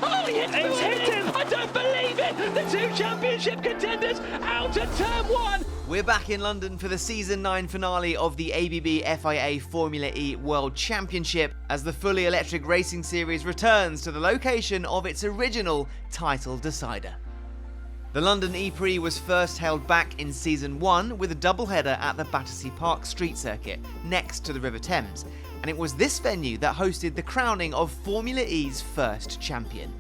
Oh, he hits him! I don't believe it! The two championship contenders out at turn one! We're back in London for the Season 9 finale of the ABB FIA Formula E World Championship as the fully electric racing series returns to the location of its original title decider. The London E-Prix was first held back in Season 1 with a doubleheader at the Battersea Park Street Circuit, next to the River Thames, and it was this venue that hosted the crowning of Formula E's first champion.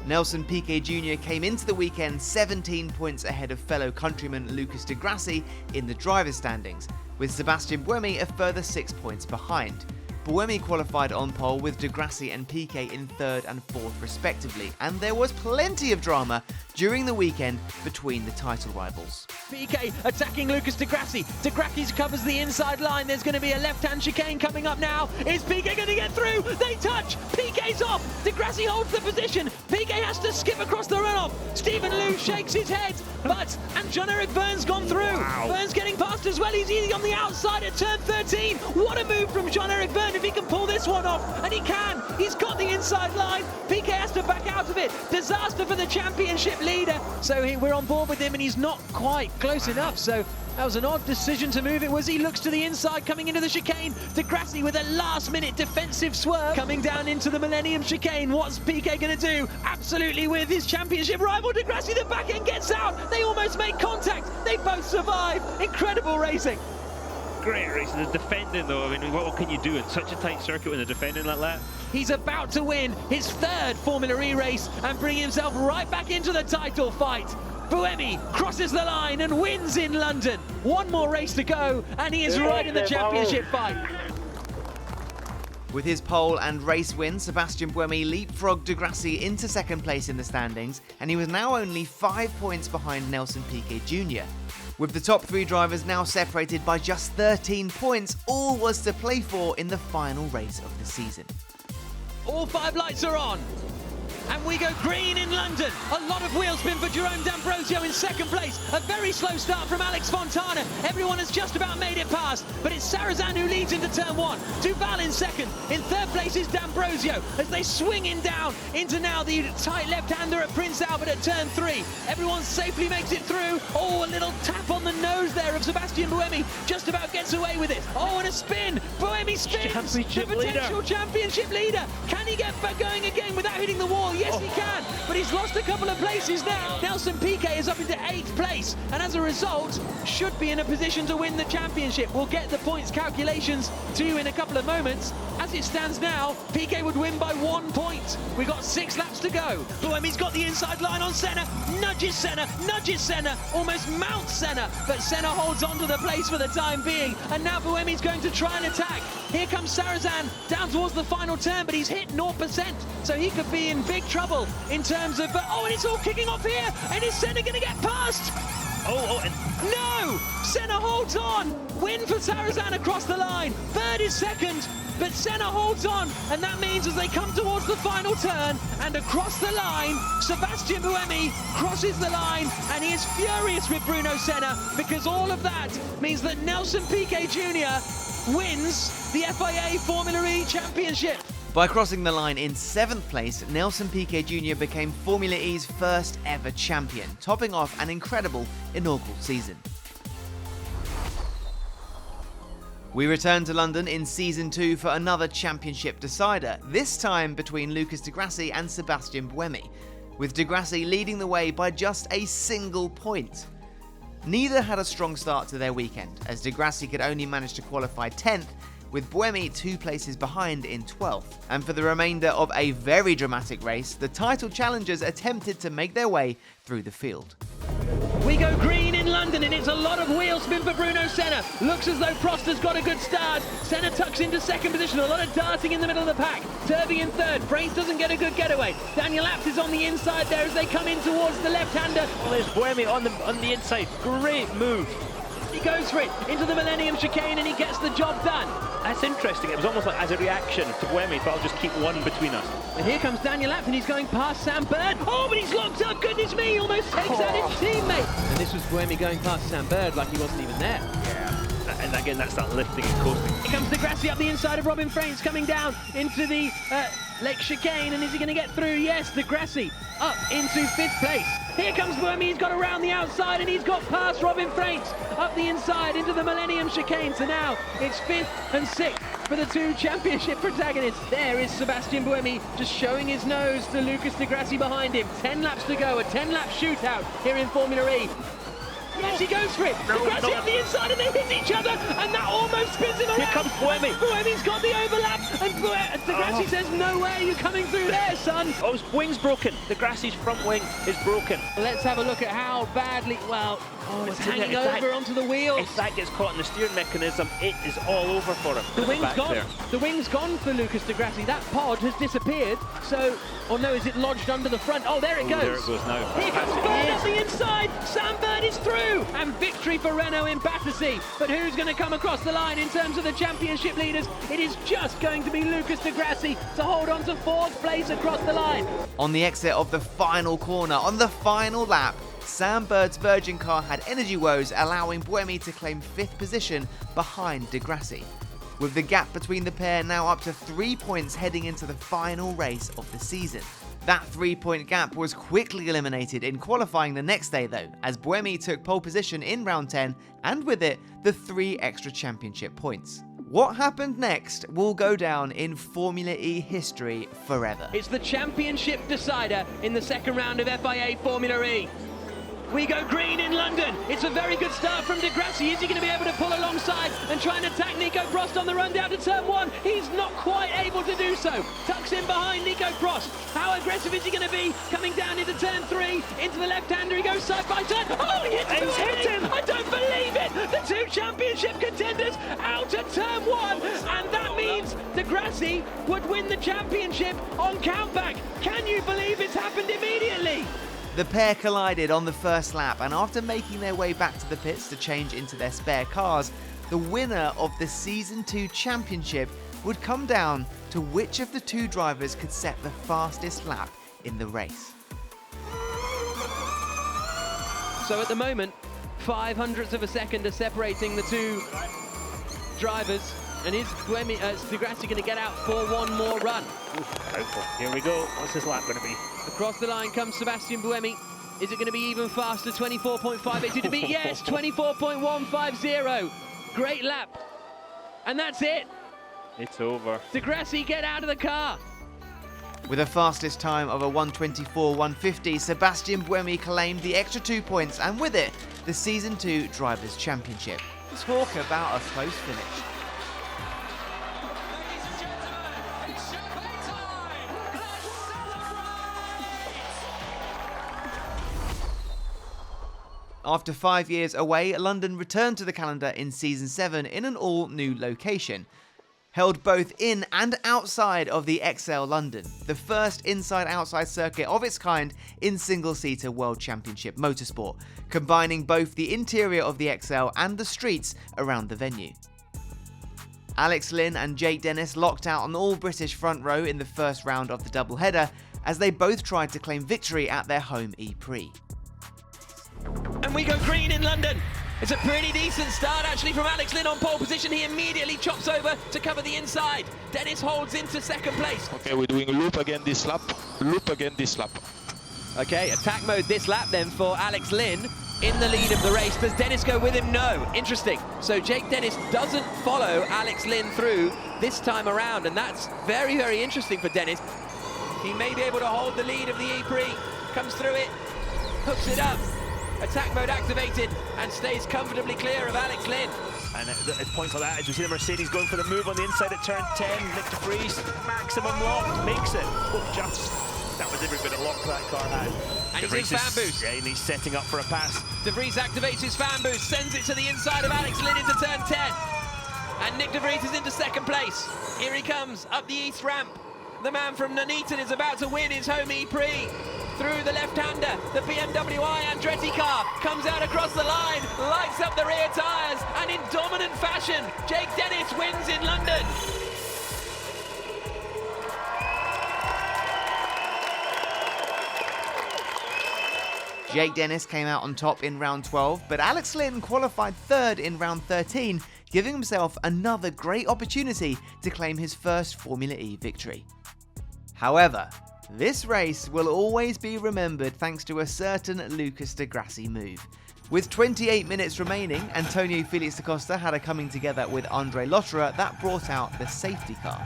Nelson Piquet Jr. came into the weekend 17 points ahead of fellow countryman Lucas di Grassi in the driver's standings, with Sebastian Buemi a further 6 points behind. Buemi qualified on pole with di Grassi and Piquet in 3rd and 4th respectively, and there was plenty of drama during the weekend between the title rivals. Piquet attacking Lucas di Grassi. Di Grassi covers the inside line. There's going to be a left-hand chicane coming up now. Is Piquet going to get through? They touch. Piquet's off. Di Grassi holds the position. Piquet has to skip across the runoff. Stephen Liu shakes his head, and Jean-Eric Vergne's gone through. Wow. Vergne's getting past as well. He's easy on the outside at turn 13. What a move from Jean-Eric Vergne if he can pull this one off, and he can. He's got the inside line. Piquet has to back out of it. Disaster for the championship leader. So we're on board with him, and he's not quite close enough. So that was an odd decision to move it. Was he looks to the inside coming into the chicane. Di Grassi with a last-minute defensive swerve coming down into the Millennium chicane. What's Piquet going to do? Absolutely with his championship rival Di Grassi. The back end gets out. They almost make contact. They both survive. Incredible racing. Great racing. The defending though, I mean, what can you do in such a tight circuit when they're defending like that? He's about to win his 3rd Formula E race and bring himself right back into the title fight. Buemi crosses the line and wins in London. One more race to go, and he is right in the championship fight. With his pole and race win, Sebastian Buemi leapfrogged di Grassi into 2nd place in the standings, and he was now only 5 points behind Nelson Piquet Jr. With the top 3 drivers now separated by just 13 points, all was to play for in the final race of the season. All 5 lights are on. And we go green in London. A lot of wheel spin for Jerome D'Ambrosio in 2nd place. A very slow start from Alex Fontana. Everyone has just about made it past, but it's Sarrazin who leads into turn 1. Duval in 2nd. In 3rd place is D'Ambrosio as they swing in down into now the tight left-hander at Prince Albert at turn 3. Everyone safely makes it through. Oh, a little tap on the nose there of Sebastian Buemi. Just about gets away with it. Oh, and a spin. Buemi spins. The potential championship leader. Can he get back going again without hitting the wall? Yes, he can, but he's lost a couple of places now. Nelson Piquet is up into 8th place, and as a result, should be in a position to win the championship. We'll get the points calculations to you in a couple of moments. As it stands now, Piquet would win by 1 point. We've got 6 laps to go. Buemi's got the inside line on Senna, nudges Senna, almost mounts Senna, but Senna holds on to the place for the time being, and now Buemi's going to try and attack. Here comes Sarrazin down towards the final turn, but he's hit 0%, so he could be in big trouble in terms of... oh, and it's all kicking off here, and is Senna going to get past? No! Senna holds on! Win for Sarrazin across the line. 3rd is 2nd, but Senna holds on, and that means as they come towards the final turn and across the line, Sebastian Buemi crosses the line, and he is furious with Bruno Senna because all of that means that Nelson Piquet Jr. wins the FIA Formula E Championship. By crossing the line in 7th place, Nelson Piquet Jr. became Formula E's first ever champion, topping off an incredible inaugural season. We return to London in Season 2 for another championship decider, this time between Lucas di Grassi and Sebastian Buemi, with di Grassi leading the way by just a single point. Neither had a strong start to their weekend, as di Grassi could only manage to qualify 10th, with Buemi 2 places behind in 12th. And for the remainder of a very dramatic race, the title challengers attempted to make their way through the field. We go green in London, and it's a lot of wheel spin for Bruno Senna. Looks as though Prost has got a good start. Senna tucks into 2nd position, a lot of darting in the middle of the pack. Turvey in 3rd, Brace doesn't get a good getaway. Daniel Abt is on the inside there as they come in towards the left-hander. Oh, there's Buemi on the inside. Great move. He goes for it into the Millennium chicane, and he gets the job done. That's interesting. It was almost like as a reaction to Buemi, but I'll just keep one between us. And here comes Daniel Abt, and he's going past Sam Bird. Oh, but he's locked up. Goodness me, he almost takes out his teammate. And this was Buemi going past Sam Bird like he wasn't even there. Yeah. and again, that's that lifting and coasting. Here comes Degrassi up the inside of Robin Frains, coming down into the Lake Chicane, and is he going to get through? Yes, Degrassi up into 5th place. Here comes Buemi, he's got around the outside and he's got past Robin Frains up the inside into the Millennium Chicane. So now it's 5th and 6th for the two championship protagonists. There is Sebastian Buemi just showing his nose to Lucas Degrassi behind him. 10 laps to go, a 10-lap shootout here in Formula E. Yes, he goes for it. Degrassi up the inside and they hit each other, and that almost spins him around. Here comes Buemi. Buemi's got the overlap, and Degrassi says, no way, you're coming through there, son. Oh, his wing's broken. Degrassi's front wing is broken. Let's have a look at how badly, well, it's hanging over onto the wheels. If that gets caught in the steering mechanism, it is all over for him. The wing's gone. There. The wing's gone for Lucas Degrassi. That pod has disappeared. So, or no, is it lodged under the front? Oh, there it goes. There it goes now. Here comes Bird up the inside. Sam Bird is through. And victory for Renault in Battersea. But who's going to come across the line in terms of the championship leaders? It is just going to be Lucas Degrassi to hold on to 4th place across the line. On the exit of the final corner, on the final lap, Sam Bird's Virgin car had energy woes, allowing Buemi to claim 5th position behind Degrassi, with the gap between the pair now up to 3 points heading into the final race of the season. That 3-point gap was quickly eliminated in qualifying the next day though, as Buemi took pole position in round 10 and with it the 3 extra championship points. What happened next will go down in Formula E history forever. It's the championship decider in the second round of FIA Formula E. We go green in London. It's a very good start from Degrassi. Is he going to be able to pull alongside and try and attack Nico Prost on the run down to turn 1? He's not quite able to do so. Tucks in behind Nico Prost. How aggressive is he going to be? Coming down into turn 3, into the left-hander. He goes side by side. Oh, he hits him! I don't believe it! The two championship contenders out at turn 1. And that means Degrassi would win the championship on countback. Can you believe it's happened immediately? The pair collided on the first lap, and after making their way back to the pits to change into their spare cars, the winner of the Season 2 championship would come down to which of the two drivers could set the fastest lap in the race. So at the moment, 0.05 of a second are separating the two drivers. And is Degrassi going to get out for one more run? Doubtful. Here we go. What's this lap going to be? Across the line comes Sebastian Buemi. Is it going to be even faster? 24.582 to beat? Yes, 24.150. Great lap. And that's it. It's over. Degrassi, get out of the car. With a fastest time of a 1:24.150, Sebastian Buemi claimed the extra 2 points and with it, the Season 2 Drivers' Championship. Talk about a close finish. After 5 years away, London returned to the calendar in Season 7 in an all-new location. Held both in and outside of the XL London, the first inside-outside circuit of its kind in single-seater World Championship motorsport, combining both the interior of the XL and the streets around the venue. Alex Lynn and Jake Dennis locked out on all British front row in the first round of the doubleheader as they both tried to claim victory at their home E-Prix. And we go green in London. It's a pretty decent start actually from Alex Lynn on pole position. He immediately chops over to cover the inside. Dennis holds into second place. Okay, we're doing a loop again this lap. Loop again this lap. Okay, attack mode this lap then for Alex Lynn in the lead of the race. Does Dennis go with him? No. Interesting. So Jake Dennis doesn't follow Alex Lynn through this time around, and that's very, very interesting for Dennis. He may be able to hold the lead of the E-Prix. Comes through it, hooks it up. Attack mode activated and stays comfortably clear of Alex Lynn. And at points like that, as we see the Mercedes going for the move on the inside at turn 10, Nick de Vries, maximum lock, makes it. Oh, just. That was every bit of lock that car had. And he's in fan boost. Yeah, and he's setting up for a pass. De Vries activates his fan boost, sends it to the inside of Alex Lynn into turn 10. And Nick de Vries is into second place. Here he comes, up the east ramp. The man from Nuneaton is about to win his home E-Prix. Through the left-hander, the BMW I Andretti car comes out across the line, lights up the rear tyres, and in dominant fashion, Jake Dennis wins in London. Jake Dennis came out on top in round 12, but Alex Lynn qualified third in round 13, giving himself another great opportunity to claim his first Formula E victory. However, this race will always be remembered thanks to a certain Lucas di Grassi move. With 28 minutes remaining, Antonio Felix da Costa had a coming together with Andre Lotterer that brought out the safety car.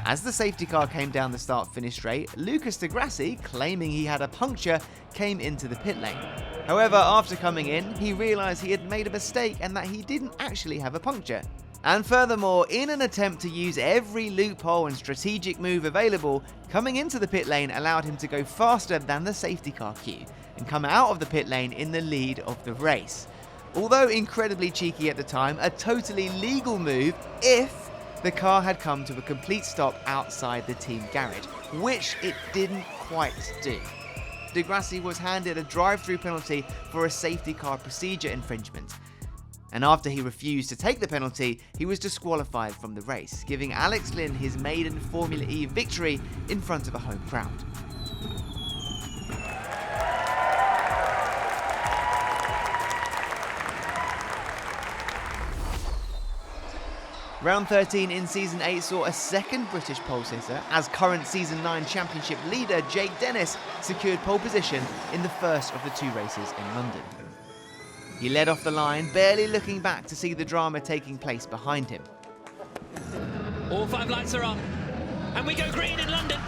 As the safety car came down the start-finish straight, Lucas di Grassi, claiming he had a puncture, came into the pit lane. However, after coming in, he realised he had made a mistake and that he didn't actually have a puncture. And furthermore, in an attempt to use every loophole and strategic move available, coming into the pit lane allowed him to go faster than the safety car queue and come out of the pit lane in the lead of the race. Although incredibly cheeky at the time, a totally legal move if the car had come to a complete stop outside the team garage, which it didn't quite do. Di Grassi was handed a drive-through penalty for a safety car procedure infringement. And after he refused to take the penalty, he was disqualified from the race, giving Alex Lynn his maiden Formula E victory in front of a home crowd. Round 13 in Season 8 saw a second British pole sitter as current Season 9 Championship leader Jake Dennis secured pole position in the first of the two races in London. He led off the line, barely looking back to see the drama taking place behind him. All 5 lights are on, and we go green in London.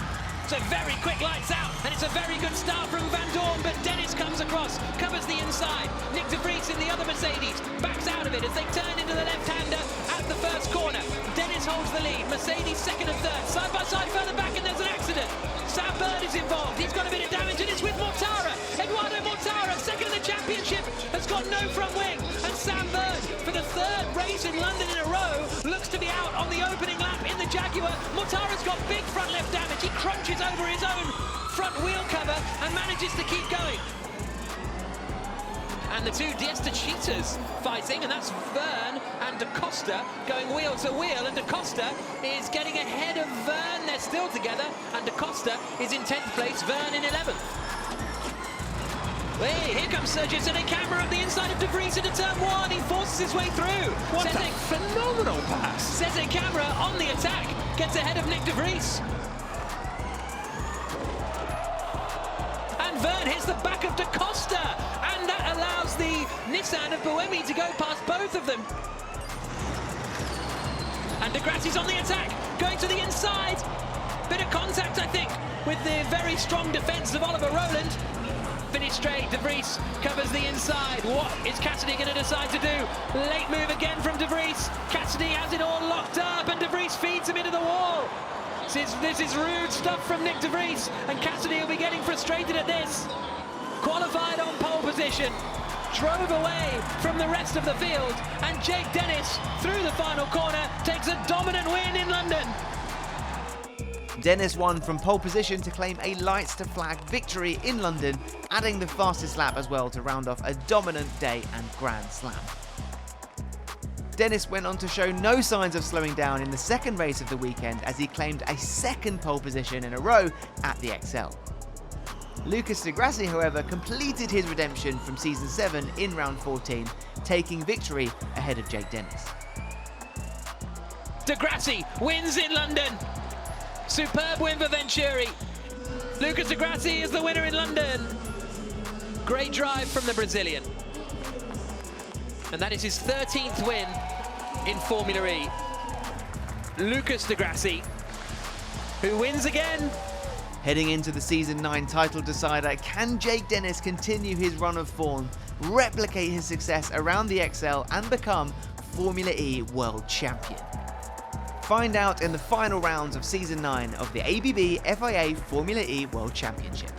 So very quick lights out, and it's a very good start from Van Dorn, but Dennis comes across, covers the inside. Nick de Vries in the other Mercedes backs out of it as they turn into the left-hander at the first corner. Dennis holds the lead, Mercedes second and third, side by side further back, and there's an accident. Sam Bird is involved, he's got a bit of damage, and it's with Mortara. Eduardo Mortara, second in the championship, has got no front wing, and Sam Bird, for the third race in London in a row, looks to be out on the opening lap in the Jaguar. Mortara's got big front left damage, he crunches over his own front wheel cover and manages to keep going. And the two Diesta cheaters fighting, and that's Vern and Da Costa going wheel to wheel, and Da Costa is getting ahead of Vern. They're still together, and Da Costa is in 10th place, Vern in 11th. Hey, here comes Sergio Sene Camera up the inside of De Vries into turn 1. He forces his way through. What a phenomenal pass! Sene Camera on the attack, gets ahead of Nick de Vries. And Vern hits the back of Da Costa, and that allows the Nissan of Buemi to go past both of them. And De Grassi's on the attack, going to the inside. Bit of contact, I think, with the very strong defence of Oliver Rowland. Finish straight, De Vries covers the inside. What is Cassidy going to decide to do? Late move again from De Vries. Cassidy has it all locked up, and De Vries feeds him into the wall. This is rude stuff from Nick de Vries, and Cassidy will be getting frustrated at this. Qualified on pole position, drove away from the rest of the field, and Jake Dennis, through the final corner, takes a dominant win in London. Dennis won from pole position to claim a lights to flag victory in London, adding the fastest lap as well to round off a dominant day and Grand Slam. Dennis went on to show no signs of slowing down in the second race of the weekend as he claimed a second pole position in a row at the XL. Lucas di Grassi, however, completed his redemption from Season 7 in round 14, taking victory ahead of Jake Dennis. De Grassi wins in London. Superb win for Venturi. Lucas di Grassi is the winner in London. Great drive from the Brazilian. And that is his 13th win in Formula E. Lucas di Grassi, who wins again. Heading into the Season 9 title decider, can Jake Dennis continue his run of form, replicate his success around the XL and become Formula E World Champion? Find out in the final rounds of Season 9 of the ABB FIA Formula E World Championship.